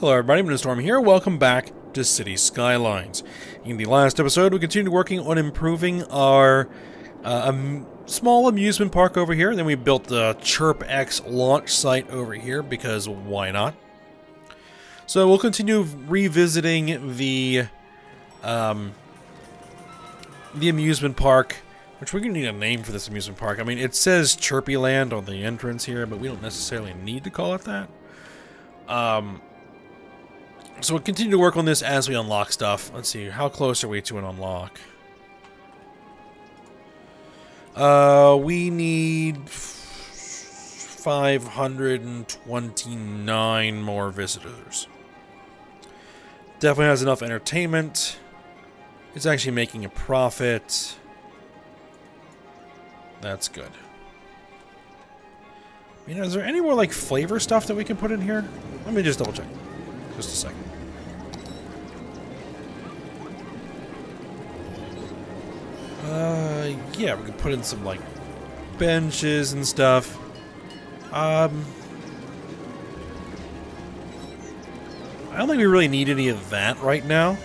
Hello everybody, I'm Storm here. Welcome back to Cities Skylines. In the last episode, we continued working on improving our small amusement park over here. Then we built the Chirp X launch site over here, because why not? So we'll continue revisiting the amusement park, which we're going to need a name for this amusement park. I mean, it says Chirpy Land on the entrance here, but we don't necessarily need to call it that. So we'll continue to work on this as we unlock stuff. Let's see, how close are we to an unlock? We need 529 more visitors. Definitely has enough entertainment. It's actually making a profit. That's good. I mean, is there any more, like, flavor stuff that we can put in here? Let me just double check. Just a second. Yeah, we can put in some, like, benches and stuff. I don't think we really need any of that right now,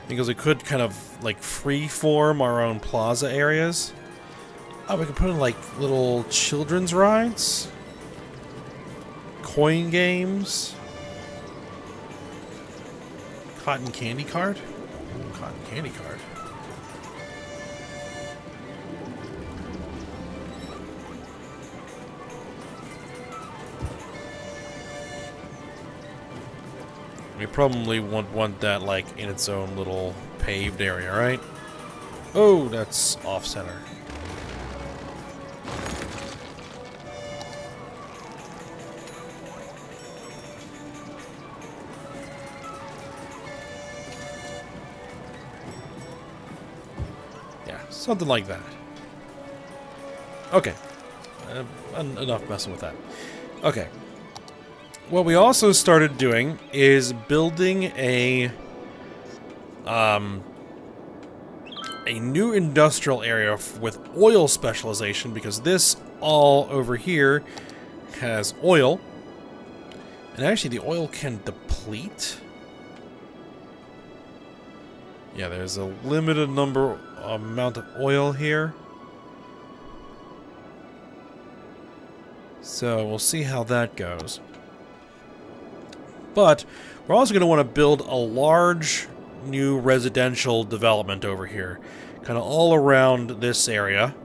because we could kind of, like, free-form our own plaza areas. Oh, we could put in, like, little children's rides. Coin games. Cotton candy card? Cotton candy card. We probably want that, like, in its own little paved area, right? Oh, that's off-center. Something like that. Okay. Enough messing with that. Okay. What we also started doing is building a new industrial area with oil specialization, because this all over here has oil. And actually the oil can deplete. Yeah, there's a limited amount of oil here. So we'll see how that goes. But we're also going to want to build a large new residential development over here, kind of all around this area.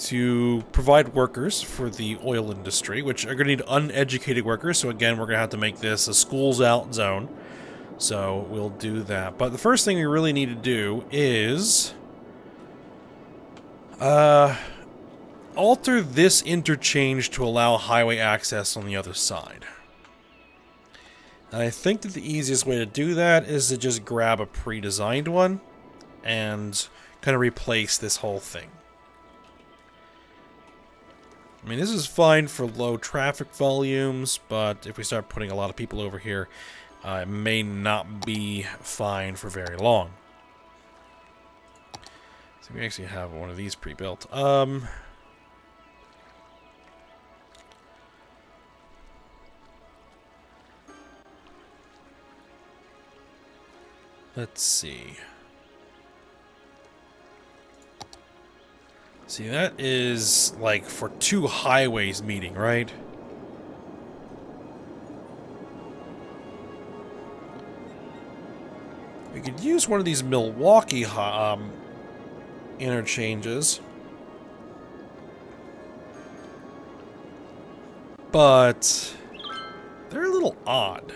To provide workers for the oil industry, which are going to need uneducated workers. So again, we're going to have to make this a schools out zone. So we'll do that. But the first thing we really need to do is alter this interchange to allow highway access on the other side. And I think that the easiest way to do that is to just grab a pre-designed one and kind of replace this whole thing. I mean, this is fine for low traffic volumes, but if we start putting a lot of people over here, it may not be fine for very long. So we actually have one of these pre-built. Let's see. See, that is, like, for two highways meeting, right? We could use one of these Milwaukee interchanges. But they're a little odd.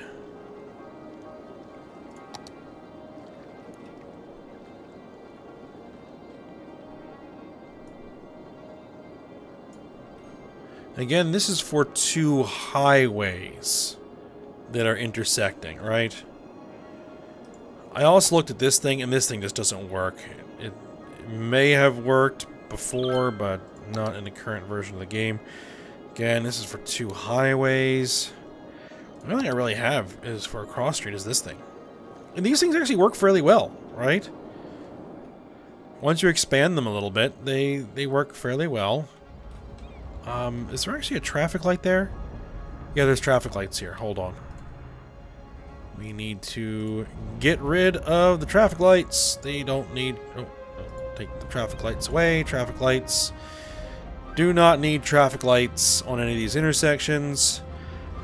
Again, this is for two highways that are intersecting, right? I also looked at this thing, and this thing just doesn't work. It may have worked before, but not in the current version of the game. Again, this is for two highways. The only thing I really have is for a cross street is this thing. And these things actually work fairly well, right? Once you expand them a little bit, they work fairly well. Is there actually a traffic light there? Yeah, there's traffic lights here. Hold on. We need to get rid of the traffic lights. They don't need... Oh, take the traffic lights away. Traffic lights. Do not need traffic lights on any of these intersections.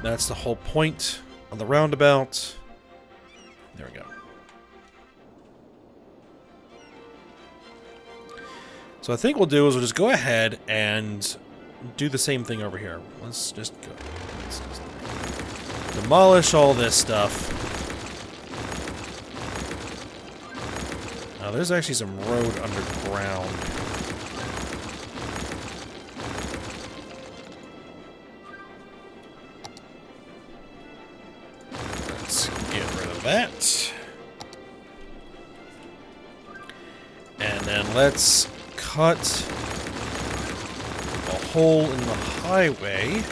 That's the whole point of the roundabout. There we go. So I think we'll do is we'll just go ahead and do the same thing over here. Let's just go. Let's just demolish all this stuff. Now there's actually some road underground. Let's get rid of that. And then let's cut a hole in the highway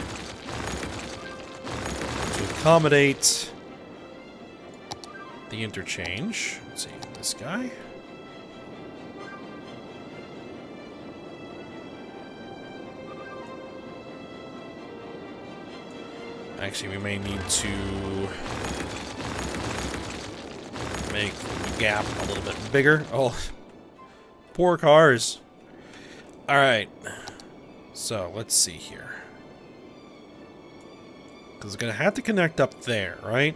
to accommodate the interchange. Let's see, this guy. Actually, we may need to make the gap a little bit bigger. Oh, poor cars. Alright. So, let's see here. Because it's going to have to connect up there, right?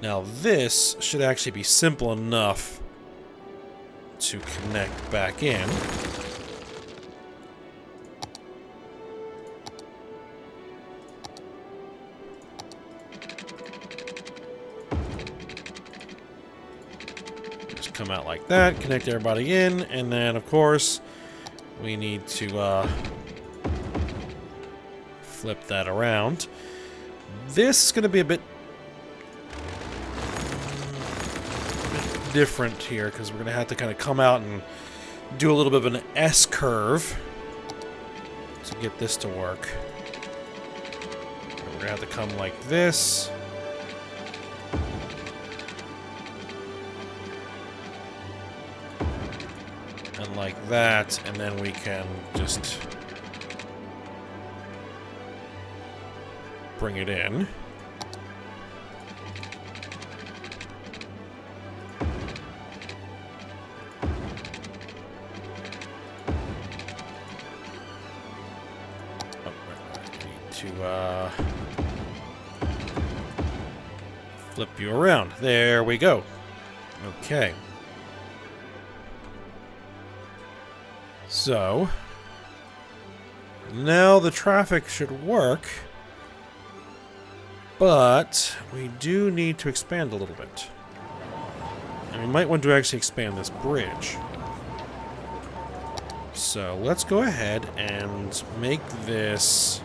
Now, this should actually be simple enough to connect back in. Just come out like that, connect everybody in, and then of course we need to flip that around. This is going to be a bit different here because we're going to have to kind of come out and do a little bit of an S-curve to get this to work. And we're going to have to come like this. And like that, and then we can just bring it in. Flip you around. There we go. Okay. So, now the traffic should work, but we do need to expand a little bit. And we might want to actually expand this bridge. So, let's go ahead and make this...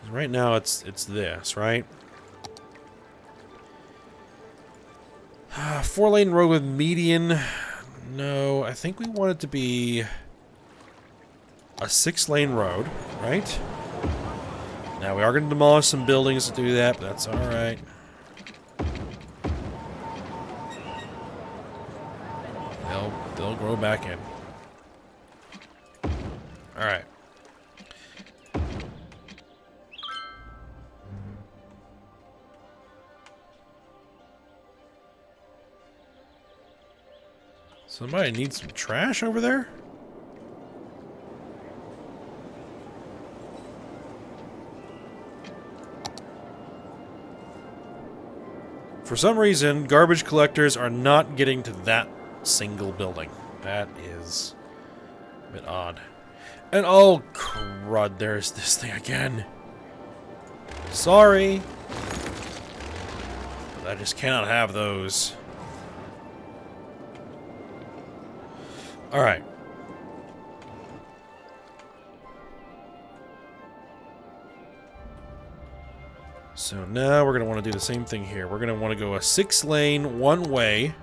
Right now it's this, right? 4-lane road with median. No, I think we want it to be a 6-lane road, right? Now we are going to demolish some buildings to do that, but that's alright. They'll grow back in. Alright. Somebody needs some trash over there? For some reason, garbage collectors are not getting to that single building. That is a bit odd. And oh, crud, there's this thing again. Sorry. But I just cannot have those. Alright. So now we're going to want to do the same thing here. We're going to want to go a 6-lane, one-way.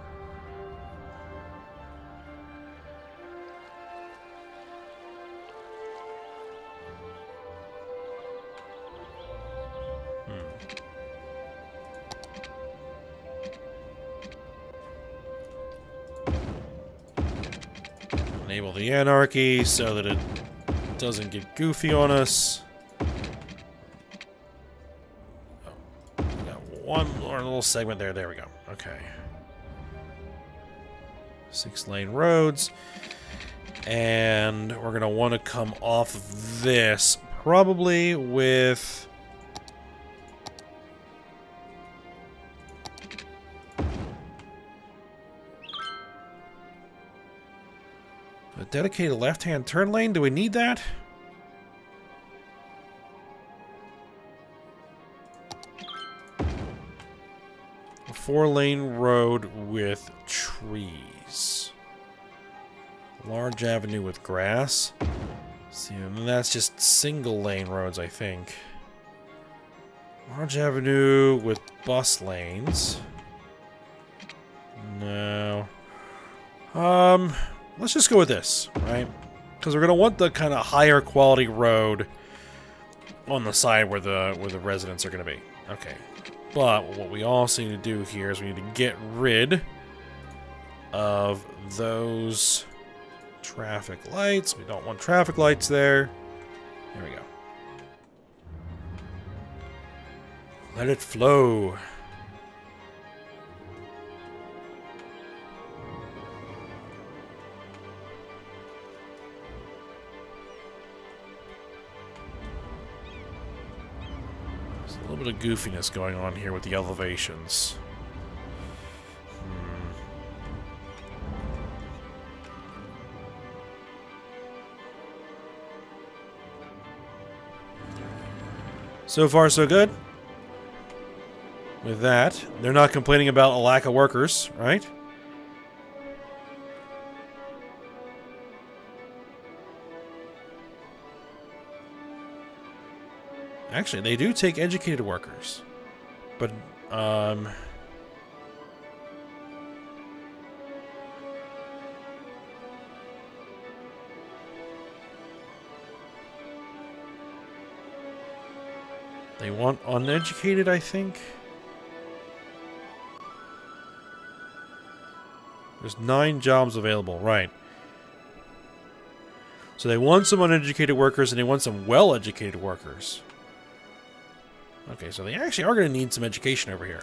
Enable the anarchy so that it doesn't get goofy on us. Oh, we got one more little segment there. There we go. Okay. 6-lane roads. And we're going to want to come off of this, probably with... a dedicated left-hand turn lane? Do we need that? A 4-lane road with trees. Large avenue with grass. See, and that's just single-lane roads, I think. Large avenue with bus lanes. No. Let's just go with this, right? Because we're gonna want the kind of higher quality road on the side where the residents are gonna be. Okay. But what we also need to do here is we need to get rid of those traffic lights. We don't want traffic lights there. There we go. Let it flow. A little bit of goofiness going on here with the elevations. So far, so good. With that, they're not complaining about a lack of workers, right? Actually, they do take educated workers. But, they want uneducated, I think. There's 9 jobs available, right. So they want some uneducated workers and they want some well-educated workers. Okay, so they actually are going to need some education over here.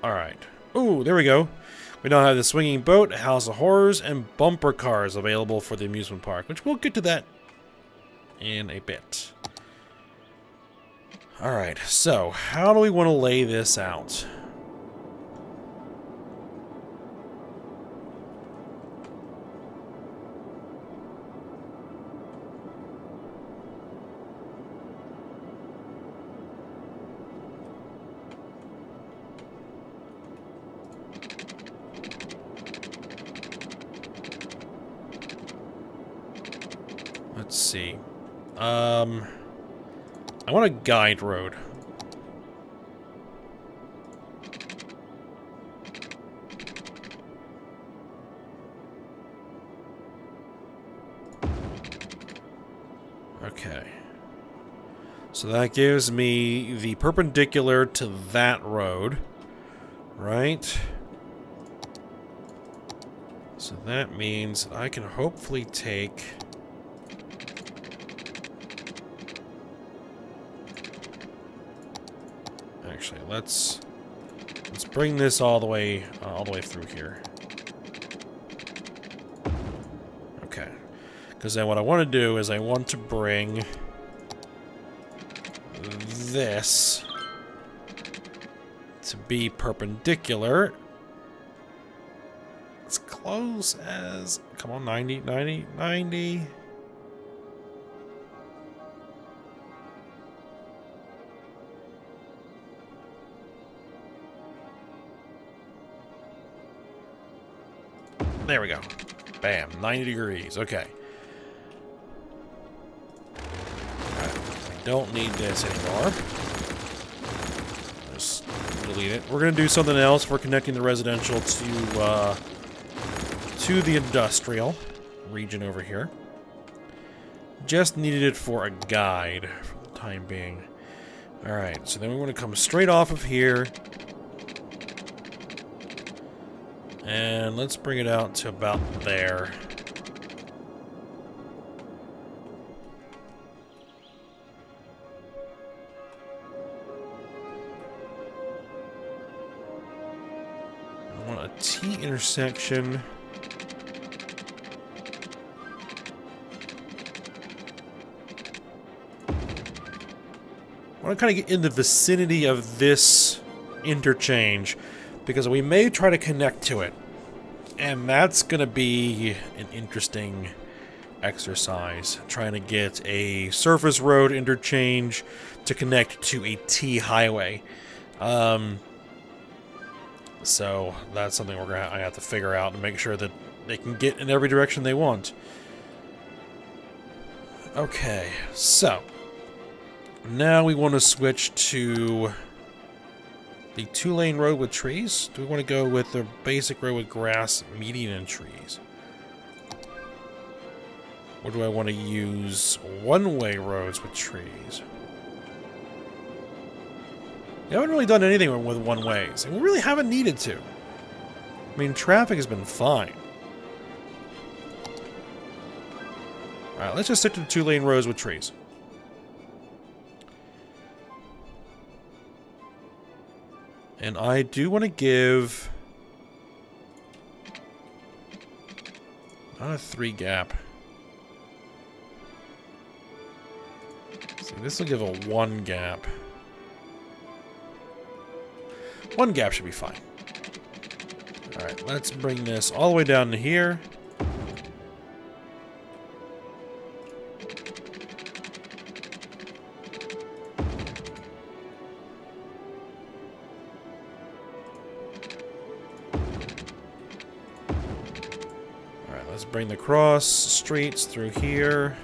Alright. Ooh, there we go. We now have the swinging boat, House of Horrors, and bumper cars available for the amusement park, which we'll get to that in a bit. Alright, so how do we want to lay this out? Let's see. I want a guide road. Okay. So that gives me the perpendicular to that road, right? So that means I can hopefully take... Actually, let's bring this all the way through here. Okay, because then what I want to do is I want to bring this to be perpendicular. As close as, come on, 90, 90, 90. There we go. Bam. 90 degrees. Okay. Alright. We don't need this anymore. Just delete it. We're going to do something else. We're connecting the residential to the industrial region over here. Just needed it for a guide for the time being. Alright. So then we want to come straight off of here. And let's bring it out to about there. I want a T intersection. I want to kind of get in the vicinity of this interchange, because we may try to connect to it. And that's going to be an interesting exercise, trying to get a surface road interchange to connect to a T highway. So that's something I have to figure out and make sure that they can get in every direction they want. Okay, so now we want to switch to the 2-lane road with trees. Do we want to go with the basic road with grass, median, and trees? Or do I want to use one-way roads with trees? We haven't really done anything with one-ways, and we really haven't needed to. I mean, traffic has been fine. Alright, let's just stick to the 2-lane roads with trees. And I do want to give... not a 3 gap. See, this will give a 1 gap. 1 gap should be fine. Alright, let's bring this all the way down to here. Let's bring the cross streets through here.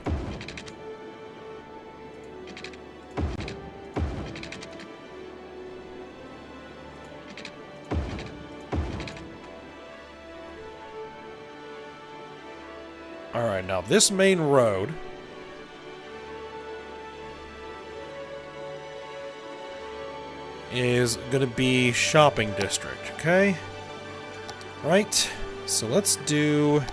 Alright, now this main road is going to be shopping district, okay? Right, so let's do...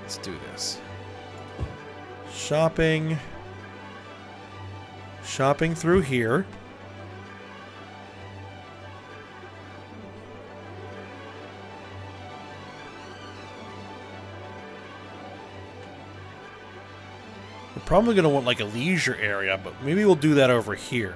let's do this. Shopping through here. We're probably going to want like a leisure area, but maybe we'll do that over here.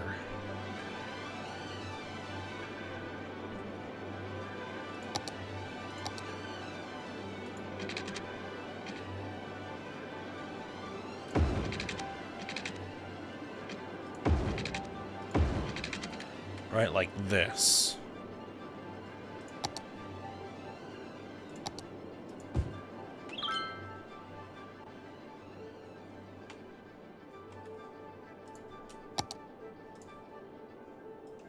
Right, like this.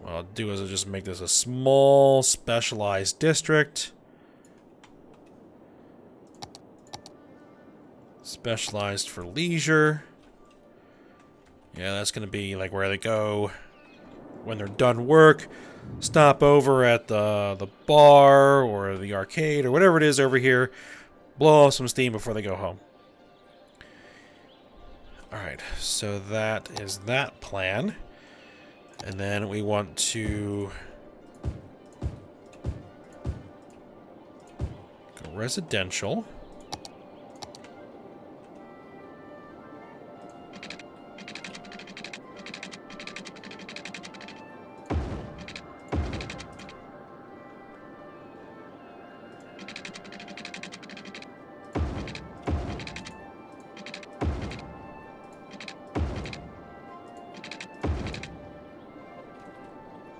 What I'll do is I'll just make this a small, specialized district. Specialized for leisure. Yeah, that's going to be like where they go when they're done work, stop over at the bar or the arcade or whatever it is over here, blow off some steam before they go home. Alright, so that is that plan. And then we want to go residential.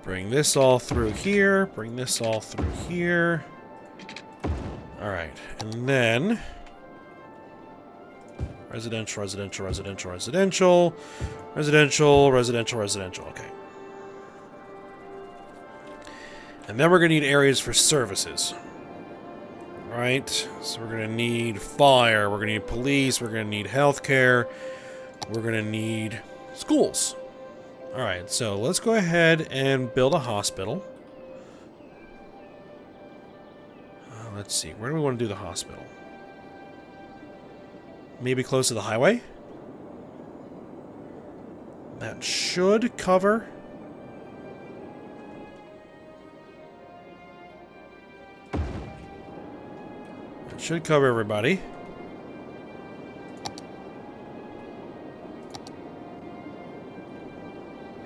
Bring this all through here. Bring this all through here. Alright, and then... residential, residential, residential, residential. Residential, residential, residential. Okay. And then we're going to need areas for services. Right? So we're going to need fire. We're going to need police. We're going to need healthcare. We're going to need schools. Alright, so let's go ahead and build a hospital. Let's see, where do we want to do the hospital? Maybe close to the highway? That should cover. That should cover everybody.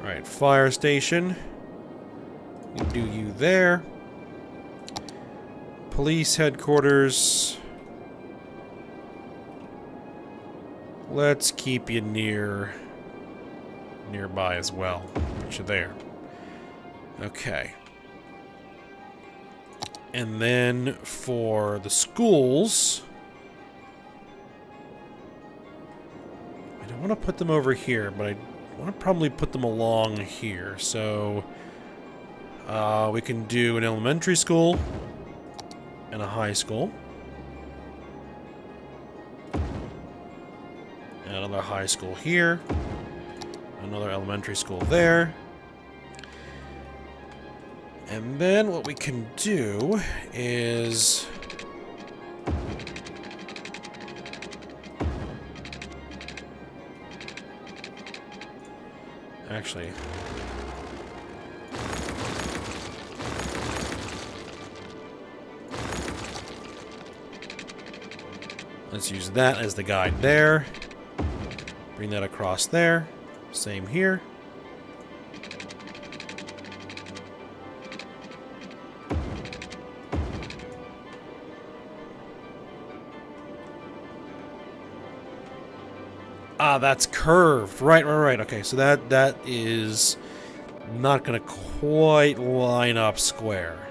Alright, fire station. We do you there. Police headquarters. Let's keep you nearby as well. Put you there. Okay. And then for the schools, I don't want to put them over here, but I want to probably put them along here. So we can do an elementary school and a high school. And another high school here. Another elementary school there. And then what we can do is... Actually... Let's use that as the guide there. Bring that across there. Same here. Ah, that's curved. Right. Okay, so that is not going to quite line up square.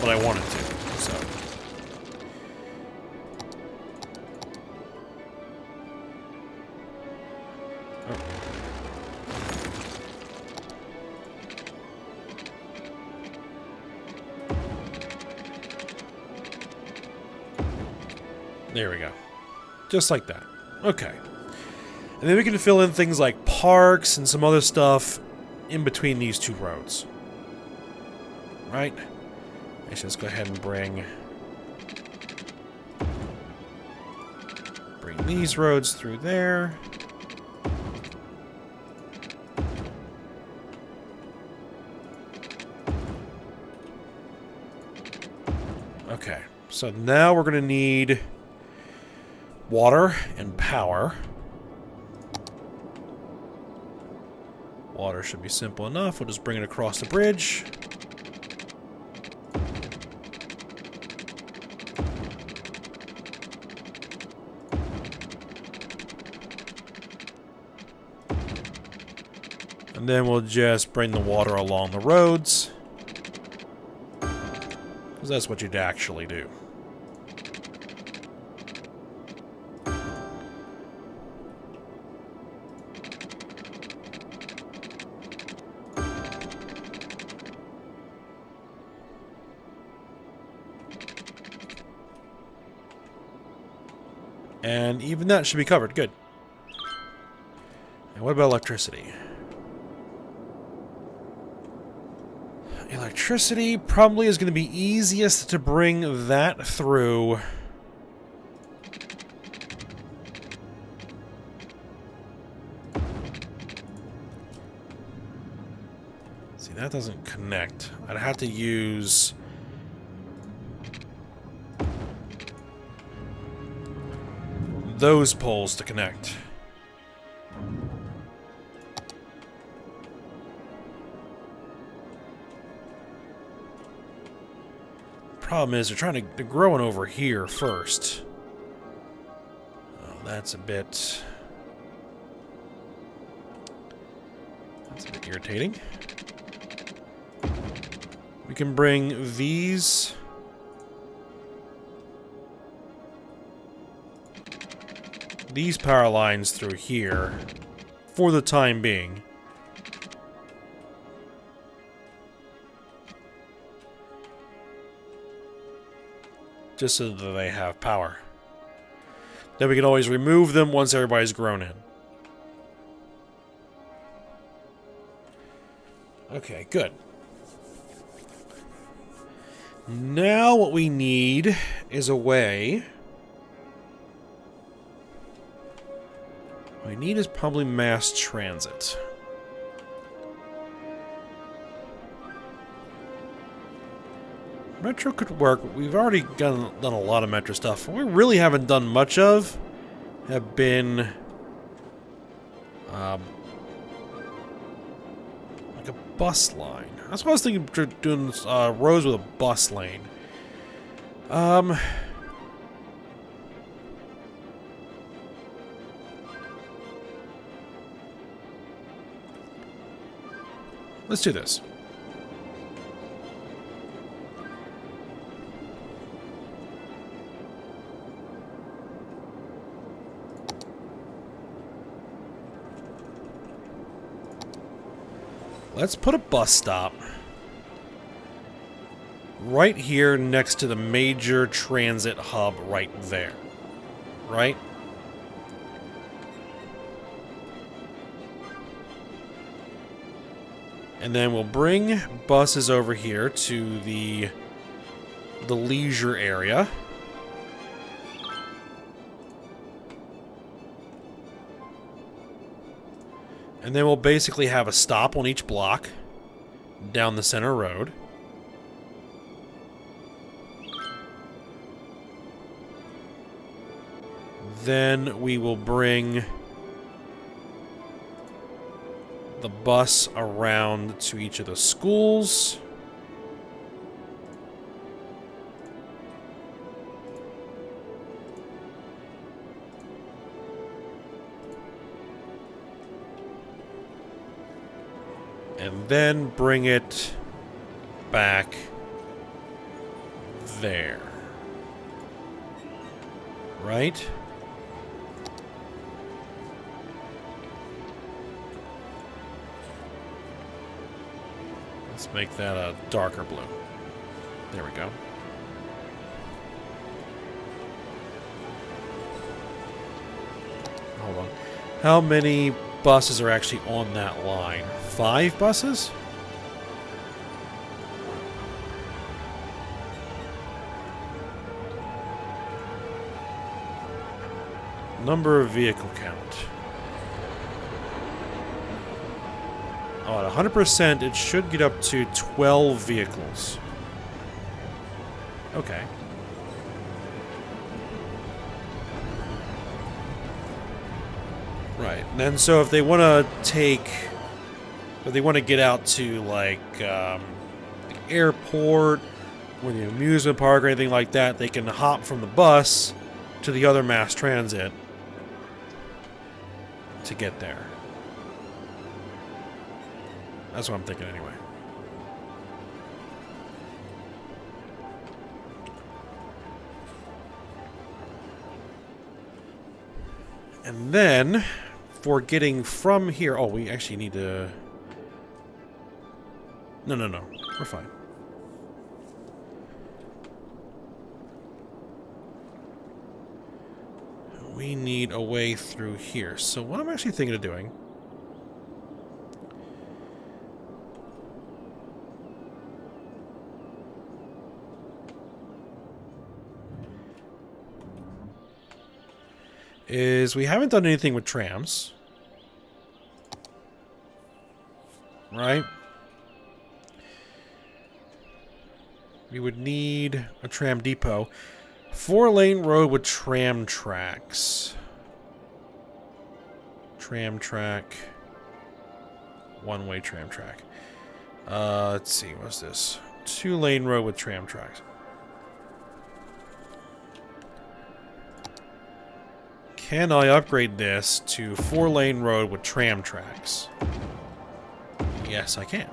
But I wanted to, so. Oh. There we go. Just like that. Okay. And then we can fill in things like parks and some other stuff in between these two roads. Right? Let's go ahead and bring these roads through there. Okay, so now we're going to need water and power. Water should be simple enough. We'll just bring it across the bridge. And then we'll just bring the water along the roads. Because that's what you'd actually do. And even that should be covered. Good. And what about electricity? Electricity probably is going to be easiest to bring that through. See, that doesn't connect. I'd have to use... those poles to connect. Problem is, they're growing over here first. Oh, that's a bit irritating. We can bring these power lines through here for the time being. Just so that they have power. Then we can always remove them once everybody's grown in. Okay, good. Now what we need is a way... What we need is probably mass transit. Metro could work. We've already done a lot of Metro stuff. What we really haven't done much of have been like a bus line. That's what I was thinking, doing roads with a bus lane. Let's do this. Let's put a bus stop right here next to the major transit hub right there. Right? And then we'll bring buses over here to the leisure area. And then we'll basically have a stop on each block down the center road. Then we will bring the bus around to each of the schools. And then bring it back there. Right? Let's make that a darker blue. There we go. Hold on. How many buses are actually on that line? 5 buses? Number of vehicle count. Oh, at 100%, it should get up to 12 vehicles. Okay. Right. And then, so if they want to if they want to get out to, like, the airport or the amusement park or anything like that, they can hop from the bus to the other mass transit to get there. That's what I'm thinking anyway. And then, for getting from here... Oh, we actually need to... No. We're fine. We need a way through here. So what I'm actually thinking of doing... is we haven't done anything with trams. Right? We would need a tram depot. 4-lane road with tram tracks. Tram track. One-way tram track. Let's see, what's this? 2-lane road with tram tracks. Can I upgrade this to 4-lane road with tram tracks? Yes, I can.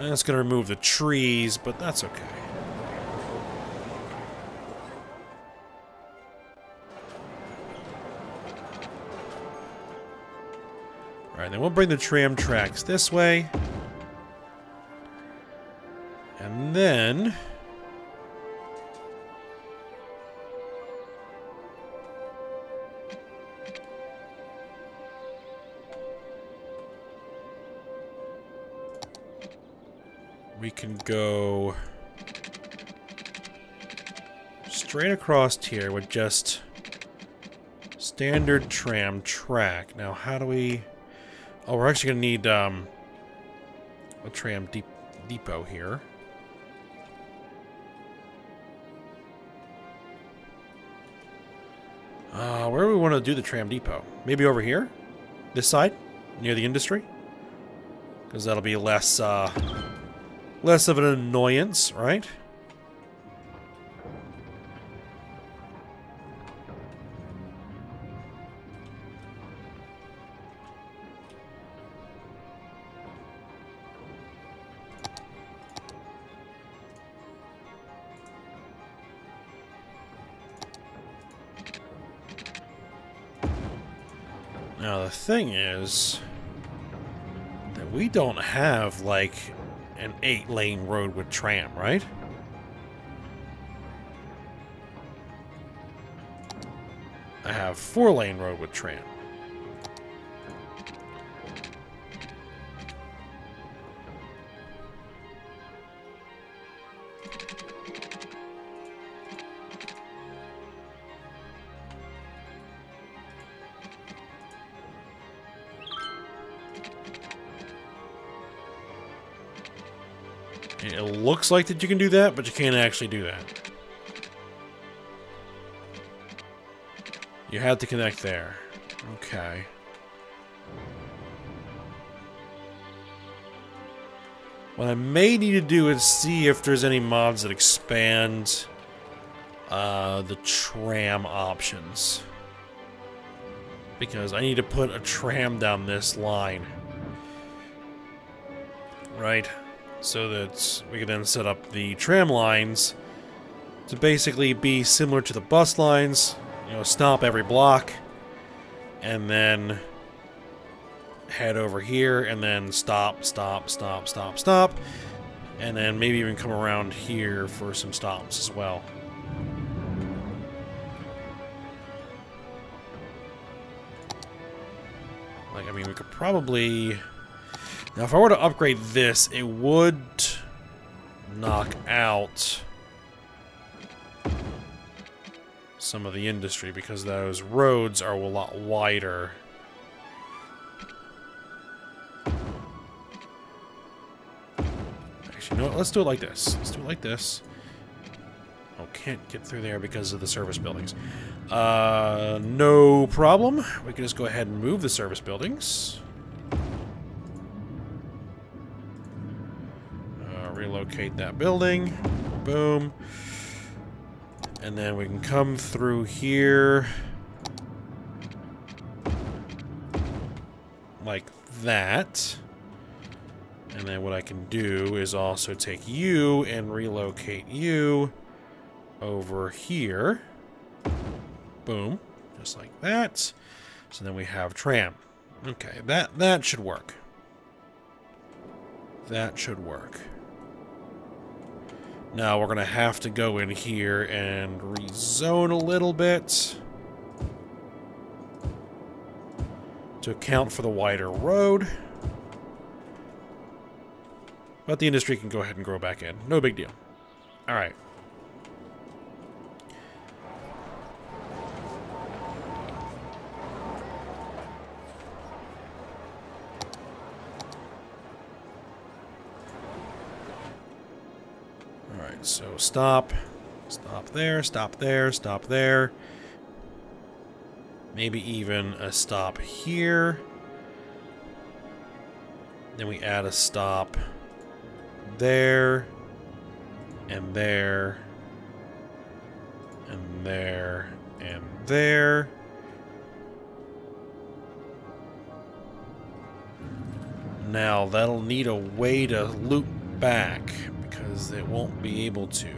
That's going to remove the trees, but that's okay. Alright, then we'll bring the tram tracks this way. And then... we can go straight across here with just standard tram track. Now, how do we... Oh, we're actually going to need a tram depot here. Where do we want to do the tram depot? Maybe over here? This side? Near the industry? Because that'll be less of an annoyance, right? Now, the thing is that we don't have, like, an 8-lane road with tram, right? I have 4-lane road with tram. It looks like that you can do that, but you can't actually do that. You had to connect there. Okay. What I may need to do is see if there's any mods that expand the tram options. Because I need to put a tram down this line. Right? So that we can then set up the tram lines to basically be similar to the bus lines. You know, stop every block, and then head over here, and then stop, stop, stop, stop, stop, and then maybe even come around here for some stops as well. Like, I mean, we could probably... Now, if I were to upgrade this, it would knock out some of the industry because those roads are a lot wider. Actually, you know what? Let's do it like this. Let's do it like this. Oh, can't get through there because of the service buildings. No problem. We can just go ahead and move the service buildings. Relocate that building. Boom. And then we can come through here like that. And then what I can do is also take you and relocate you over here. Boom. Just like that. So then we have tram. Okay, that should work. That should work. Now we're going to have to go in here and rezone a little bit to account for the wider road. But the industry can go ahead and grow back in. No big deal. Alright. So stop, stop there, stop there, stop there. Maybe even a stop here. Then we add a stop there, and there, and there, and there. Now that'll need a way to loop back. Because it won't be able to.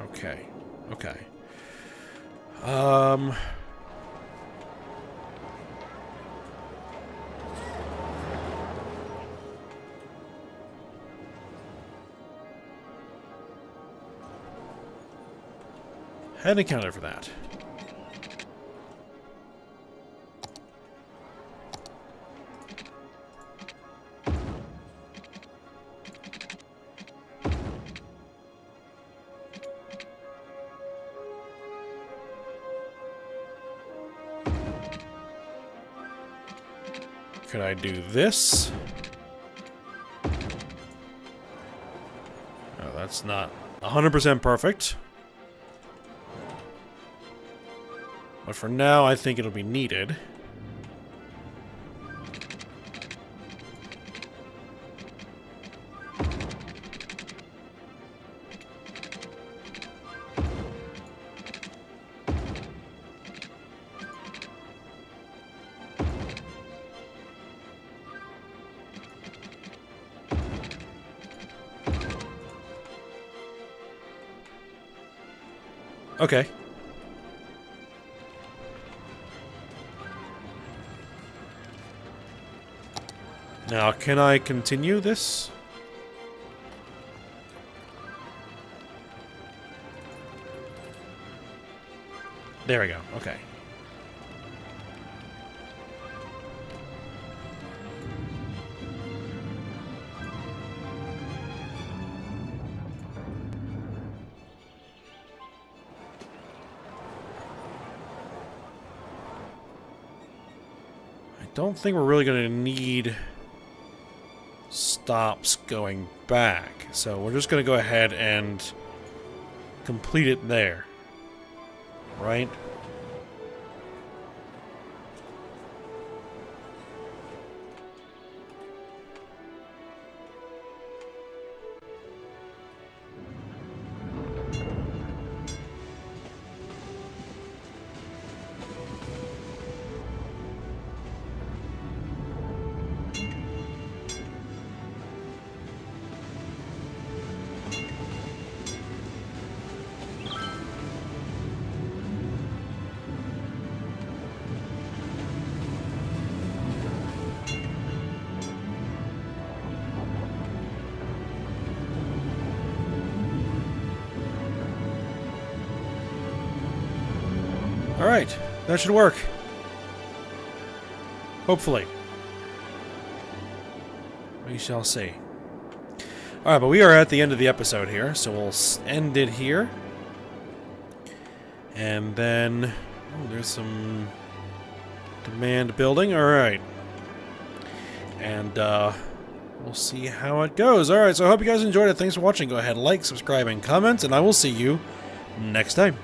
Okay. Okay. Hadn't accounted for that. could I do this? Oh, that's not 100% perfect. But for now, I think it'll be needed. Okay. Now, can I continue this? There we go. Okay. I don't think we're really going to need stops going back, so we're just going to go ahead and complete it there, right? Alright, that should work. Hopefully. We shall see. Alright, but we are at the end of the episode here, so we'll end it here. And then... oh, there's some... demand building. Alright. And, we'll see how it goes. Alright, so I hope you guys enjoyed it. Thanks for watching. Go ahead, like, subscribe, and comment, and I will see you next time.